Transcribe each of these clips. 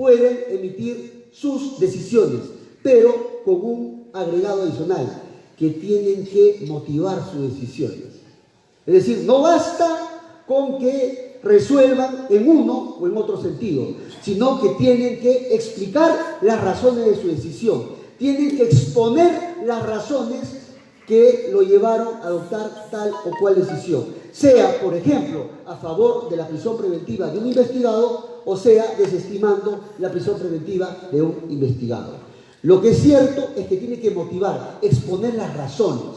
pueden emitir sus decisiones, pero con un agregado adicional, que tienen que motivar sus decisiones. Es decir, no basta con que resuelvan en uno o en otro sentido, sino que tienen que explicar las razones de su decisión, tienen que exponer las razones que lo llevaron a adoptar tal o cual decisión, sea, por ejemplo, a favor de la prisión preventiva de un investigado o sea desestimando la prisión preventiva de un investigado. Lo que es cierto es que tiene que motivar, exponer las razones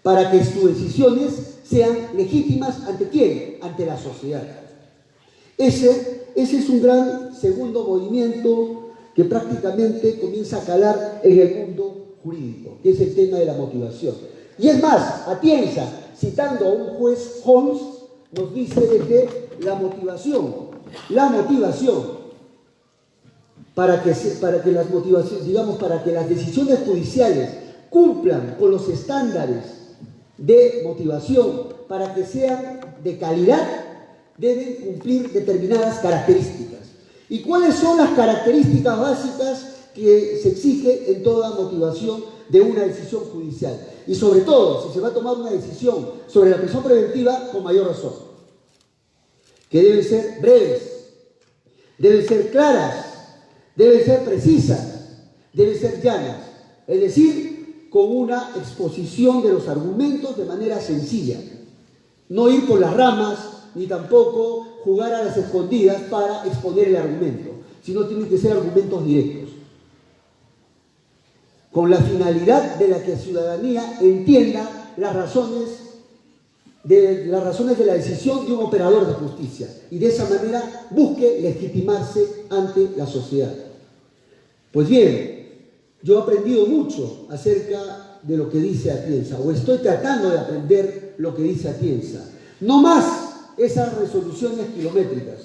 para que sus decisiones sean legítimas ¿ante quién? Ante la sociedad. Ese es un gran segundo movimiento que prácticamente comienza a calar en el mundo jurídico, que es el tema de la motivación. Y es más, Atienza, citando a un juez Holmes, nos dice de que la motivación para que las motivaciones, digamos, para que las decisiones judiciales cumplan con los estándares de motivación, para que sean de calidad, deben cumplir determinadas características. ¿Y cuáles son las características básicas que se exige en toda motivación de una decisión judicial? Y sobre todo, si se va a tomar una decisión sobre la prisión preventiva, con mayor razón. Que deben ser breves, deben ser claras, deben ser precisas, deben ser llanas. Es decir, con una exposición de los argumentos de manera sencilla. No ir por las ramas, ni tampoco jugar a las escondidas para exponer el argumento, sino tienen que ser argumentos directos, con la finalidad de la que la ciudadanía entienda las razones de la decisión de un operador de justicia y de esa manera busque legitimarse ante la sociedad. Pues bien, yo he aprendido mucho acerca de lo que dice Atienza, o estoy tratando de aprender lo que dice Atienza. No más esas resoluciones kilométricas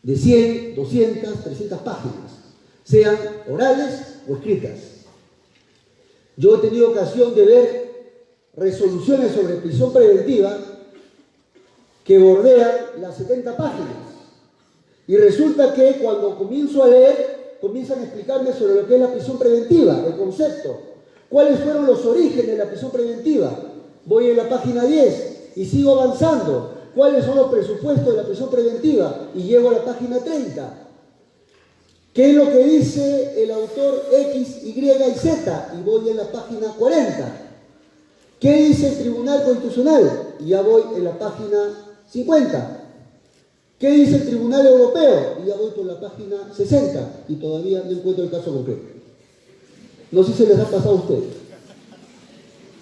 de 100, 200, 300 páginas, sean orales o escritas. Yo he tenido ocasión de ver resoluciones sobre prisión preventiva que bordean las 70 páginas. Y resulta que cuando comienzo a leer, comienzan a explicarme sobre lo que es la prisión preventiva, el concepto. ¿Cuáles fueron los orígenes de la prisión preventiva? Voy en la página 10 y sigo avanzando. ¿Cuáles son los presupuestos de la prisión preventiva? Y llego a la página 30. ¿Qué es lo que dice el autor X, Y y Z? Y voy en la página 40. ¿Qué dice el Tribunal Constitucional? Y ya voy en la página 50. ¿Qué dice el Tribunal Europeo? Y ya voy por la página 60 y todavía no encuentro el caso concreto. No sé si les ha pasado a ustedes.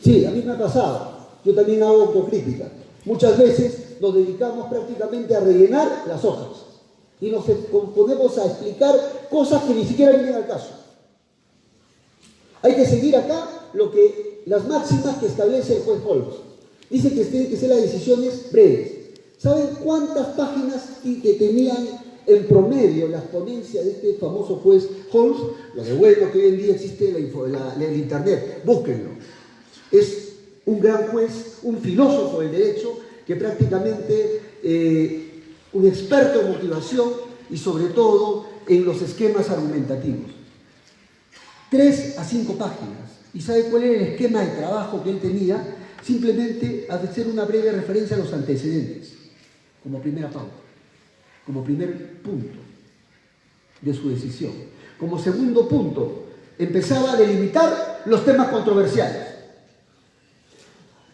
Sí, a mí me ha pasado. Yo también hago autocrítica. Muchas veces nos dedicamos prácticamente a rellenar las hojas y nos ponemos a explicar cosas que ni siquiera vienen al caso. Hay que seguir acá las máximas que establece el juez Holmes. Dice que tienen que ser las decisiones breves. ¿Saben cuántas páginas que tenían en promedio las ponencias de este famoso juez Holmes? Lo de bueno que hoy en día existe el internet, búsquenlo. Es un gran juez, un filósofo del derecho, que prácticamente un experto en motivación y sobre todo en los esquemas argumentativos. 3 a 5 páginas. ¿Y sabe cuál era el esquema de trabajo que él tenía? Simplemente hacer una breve referencia a los antecedentes, como primera pauta, como primer punto de su decisión. Como segundo punto, empezaba a delimitar los temas controversiales.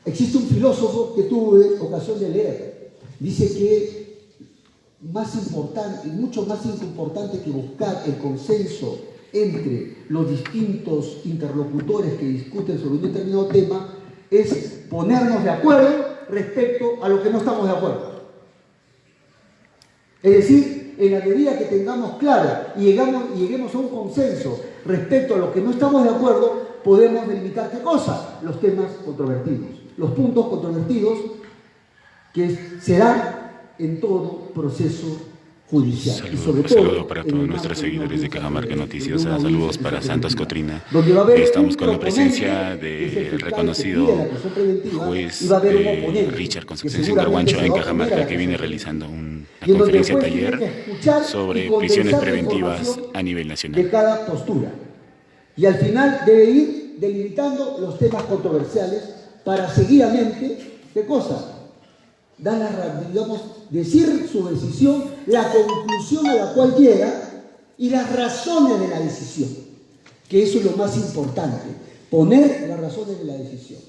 Existe un filósofo que tuve ocasión de leer. Dice que mucho más importante que buscar el consenso entre los distintos interlocutores que discuten sobre un determinado tema es ponernos de acuerdo respecto a lo que no estamos de acuerdo. Es decir, en la medida que tengamos claro y lleguemos a un consenso respecto a lo que no estamos de acuerdo, podemos delimitar ¿qué cosa? Los temas controvertidos, los puntos controvertidos que se dan en todo proceso judicial. Y sobre todo, saludo para todos nuestros seguidores de Cajamarca Noticiosa, saludos para Santos Cotrina. Donde va a haber Estamos con la presencia del del reconocido juez Richard Concepción Carguancho en Cajamarca, que viene realizando una conferencia taller sobre prisiones preventivas a nivel nacional. De cada postura. Y al final debe ir delimitando los temas controversiales para seguidamente, ¿qué cosa? Decir su decisión, la conclusión a la cual llega y las razones de la decisión, que eso es lo más importante, poner las razones de la decisión.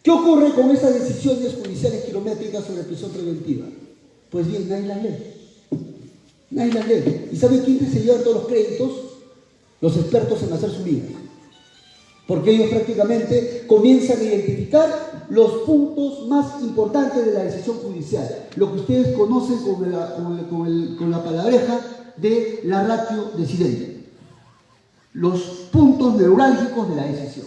¿Qué ocurre con esas decisiones judiciales kilométricas sobre prisión preventiva? Pues bien, nadie las lee. Nadie las lee. ¿Y sabe quién se lleva todos los créditos? Los expertos en hacer su vida. Porque ellos prácticamente comienzan a identificar los puntos más importantes de la decisión judicial, lo que ustedes conocen con la palabreja de la ratio decidente, los puntos neurálgicos de la decisión.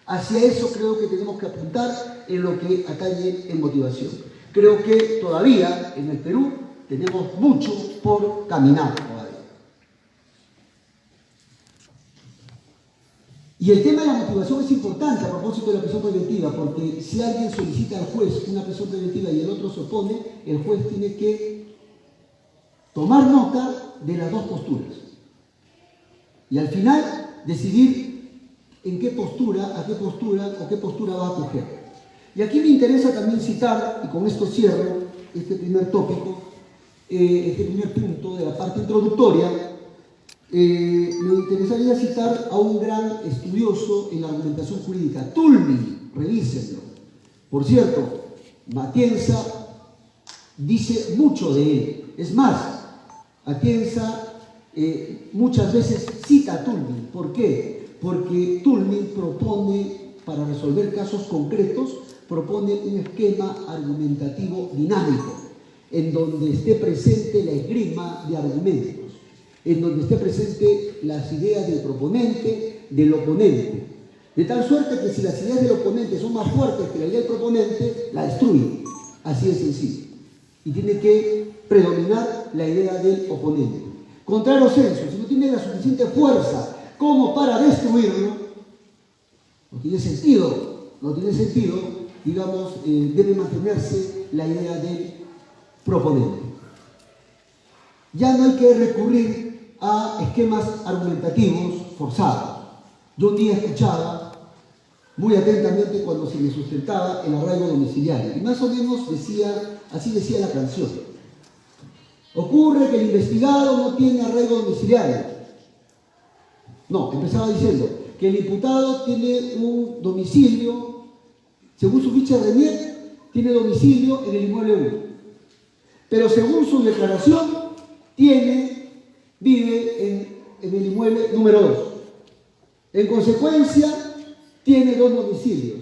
Hacia eso creo que tenemos que apuntar en lo que atañe en motivación. Creo que todavía en el Perú tenemos mucho por caminar todavía. Y el tema de la motivación es importante a propósito de la prisión preventiva, porque si alguien solicita al juez una prisión preventiva y el otro se opone, el juez tiene que tomar nota de las dos posturas. Y al final decidir en qué postura, a qué postura o qué postura va a acoger. Y aquí me interesa también citar, y con esto cierro este primer tópico, este primer punto de la parte introductoria. Me interesaría citar a un gran estudioso en la argumentación jurídica, Tulmi, revísenlo. Por cierto, Matienza dice mucho de él. Es más, Matienza muchas veces cita a Tulmi. ¿Por qué? Porque Tulmi propone, para resolver casos concretos, propone un esquema argumentativo dinámico, en donde esté presente la esgrima de argumentos, en donde esté presente las ideas del proponente, del oponente. De tal suerte que si las ideas del oponente son más fuertes que la idea del proponente, la destruye. Así de sencillo. Y tiene que predominar la idea del oponente. Contrario sensu, si no tiene la suficiente fuerza como para destruirlo, no tiene sentido, digamos, debe mantenerse la idea del proponente. Ya no hay que recurrir a esquemas argumentativos forzados. Yo un día escuchaba muy atentamente cuando se me sustentaba el arraigo domiciliario, y más o menos decía, así decía la canción: ocurre que el investigado no tiene arraigo domiciliario. No, empezaba diciendo que el imputado tiene un domicilio, según su ficha de RENIEC, tiene domicilio en el inmueble 1, pero según su declaración vive en el inmueble número 2. En consecuencia, tiene 2 domicilios.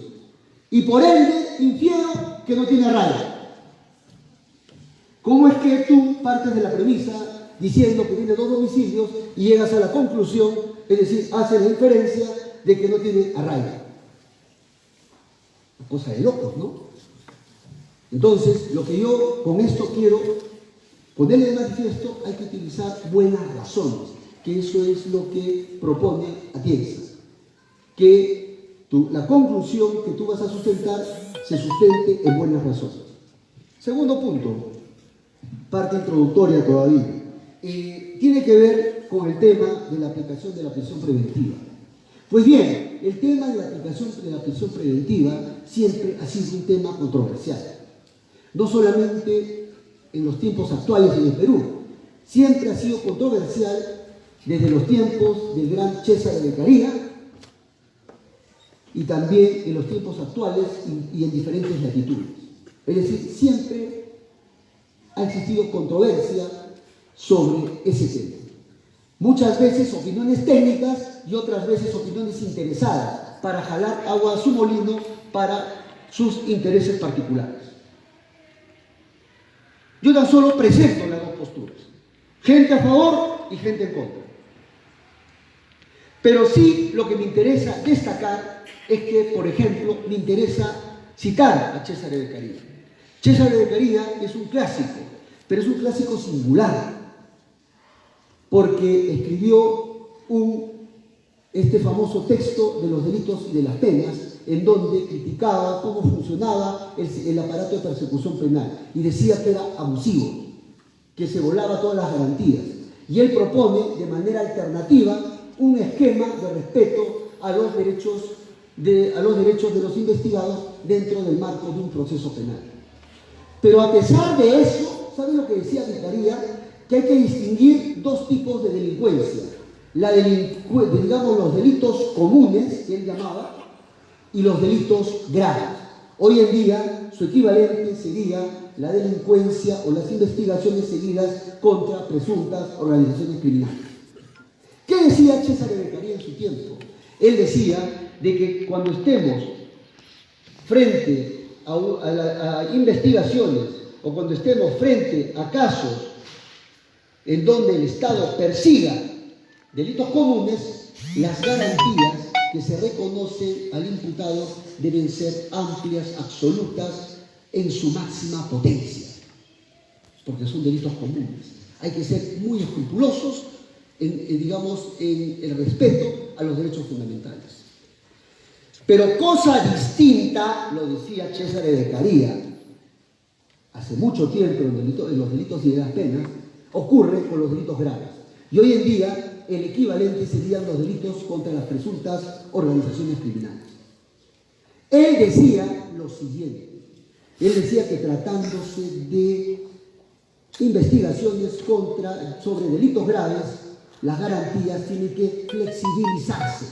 Y por ende, infiero que no tiene arraigo. ¿Cómo es que tú partes de la premisa diciendo que tiene 2 domicilios y llegas a la conclusión, es decir, haces la inferencia de que no tiene arraigo? Cosa de locos, ¿no? Entonces, lo que yo con esto quiero ponerle de manifiesto, hay que utilizar buenas razones, que eso es lo que propone Atienza, que la conclusión que tú vas a sustentar se sustente en buenas razones. Segundo punto, parte introductoria todavía, tiene que ver con el tema de la aplicación de la prisión preventiva. Pues bien, el tema de la aplicación de la prisión preventiva siempre ha sido un tema controversial. No solamente en los tiempos actuales en el Perú, siempre ha sido controversial desde los tiempos del gran César de Caría y también en los tiempos actuales y en diferentes latitudes. Es decir, siempre ha existido controversia sobre ese tema. Muchas veces opiniones técnicas y otras veces opiniones interesadas para jalar agua a su molino para sus intereses particulares. Yo tan solo presento las dos posturas, gente a favor y gente en contra. Pero sí lo que me interesa destacar es que, por ejemplo, me interesa citar a Cesare Beccaria. Cesare Beccaria es un clásico, pero es un clásico singular, porque escribió este famoso texto de los delitos y de las penas, en donde criticaba cómo funcionaba el aparato de persecución penal y decía que era abusivo, que se volaba todas las garantías. Y él propone de manera alternativa un esquema de respeto a los derechos de los investigados dentro del marco de un proceso penal. Pero a pesar de eso, ¿saben lo que decía Vicaría? Que hay que distinguir dos tipos de delincuencia. Digamos, los delitos comunes, que él llamaba, y los delitos graves. Hoy en día, su equivalente sería la delincuencia o las investigaciones seguidas contra presuntas organizaciones criminales. ¿Qué decía Cesare Beccaria en su tiempo? Él decía de que cuando estemos frente a investigaciones o cuando estemos frente a casos en donde el Estado persiga delitos comunes, las garantías que se reconocen al imputado deben ser amplias, absolutas, en su máxima potencia, porque son delitos comunes. Hay que ser muy escrupulosos en el respeto a los derechos fundamentales. Pero cosa distinta, lo decía Cesare Beccaria, hace mucho tiempo en los delitos y de las penas, ocurre con los delitos graves. Y hoy en día el equivalente serían los delitos contra las presuntas organizaciones criminales. Él decía lo siguiente. Él decía que tratándose de investigaciones sobre delitos graves, las garantías tienen que flexibilizarse.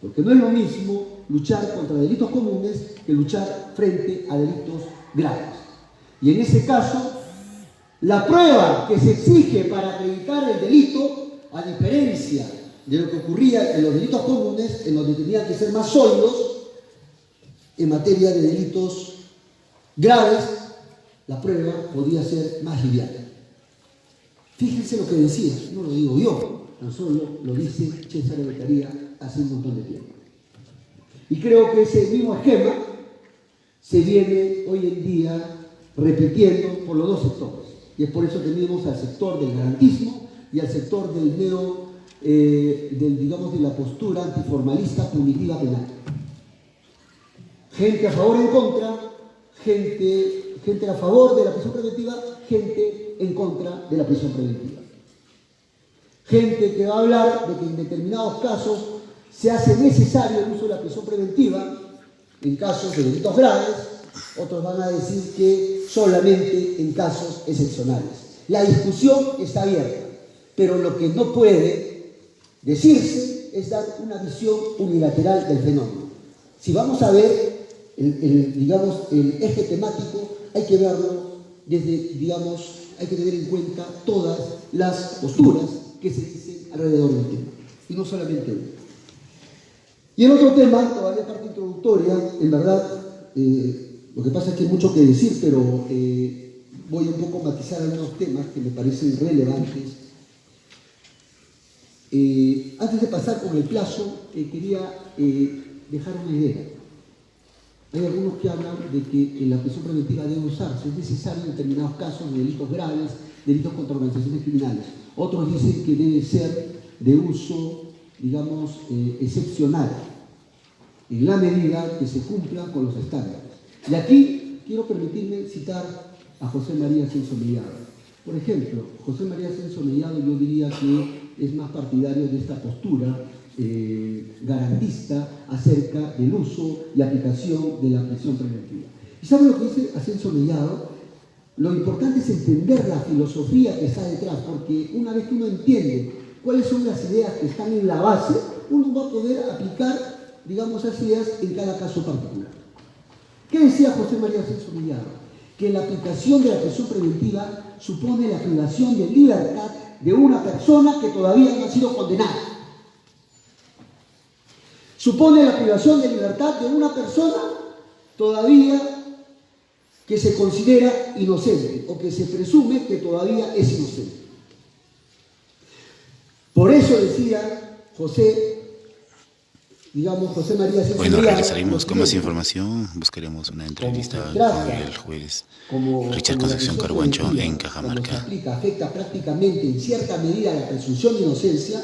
Porque no es lo mismo luchar contra delitos comunes que luchar frente a delitos graves. Y en ese caso, la prueba que se exige para acreditar el delito, a diferencia de lo que ocurría en los delitos comunes, en donde tenían que ser más sólidos, en materia de delitos graves, la prueba podía ser más liviana. Fíjense lo que decía, no lo digo yo, tan solo lo dice Cesare Beccaria hace un montón de tiempo. Y creo que ese mismo esquema se viene hoy en día repitiendo por los dos sectores. Y es por eso que tenemos al sector del garantismo y al sector de la postura antiformalista punitiva penal. Gente a favor y en contra, gente a favor de la prisión preventiva, gente en contra de la prisión preventiva. Gente que va a hablar de que en determinados casos se hace necesario el uso de la prisión preventiva en casos de delitos graves, otros van a decir que solamente en casos excepcionales. La discusión está abierta, pero lo que no puede decirse es dar una visión unilateral del fenómeno. Si vamos a ver el eje temático, hay que verlo hay que tener en cuenta todas las posturas que se dicen alrededor del tema, y no solamente uno. Y el otro tema, todavía parte introductoria, en verdad, lo que pasa es que hay mucho que decir, pero voy un poco a matizar algunos temas que me parecen relevantes. Antes de pasar con el plazo, quería dejar una idea. Hay algunos que hablan de que la prisión preventiva debe usarse, es necesario en determinados casos de delitos graves, delitos contra organizaciones criminales. Otros dicen que debe ser de uso, excepcional, en la medida que se cumplan con los estándares. Y aquí quiero permitirme citar a José María Ascenso Mellado. Por ejemplo, José María Ascenso Mellado yo diría que es más partidario de esta postura garantista acerca del uso y aplicación de la prisión preventiva. ¿Y saben lo que dice Ascenso Mellado? Lo importante es entender la filosofía que está detrás, porque una vez que uno entiende cuáles son las ideas que están en la base, uno va a poder aplicar, esas ideas en cada caso particular. ¿Qué decía José María Ascenso Mellado? Que la aplicación de la prisión preventiva supone la privación de libertad de una persona que todavía no ha sido condenada. Supone la privación de libertad de una persona todavía que se considera inocente o que se presume que todavía es inocente. Por eso decía José digamos, José María César Bueno, Riaga, regresaremos con más información. Buscaremos una entrevista con el juez Richard Concepción Carhuancho en Cajamarca. Afecta prácticamente en cierta medida la presunción de inocencia.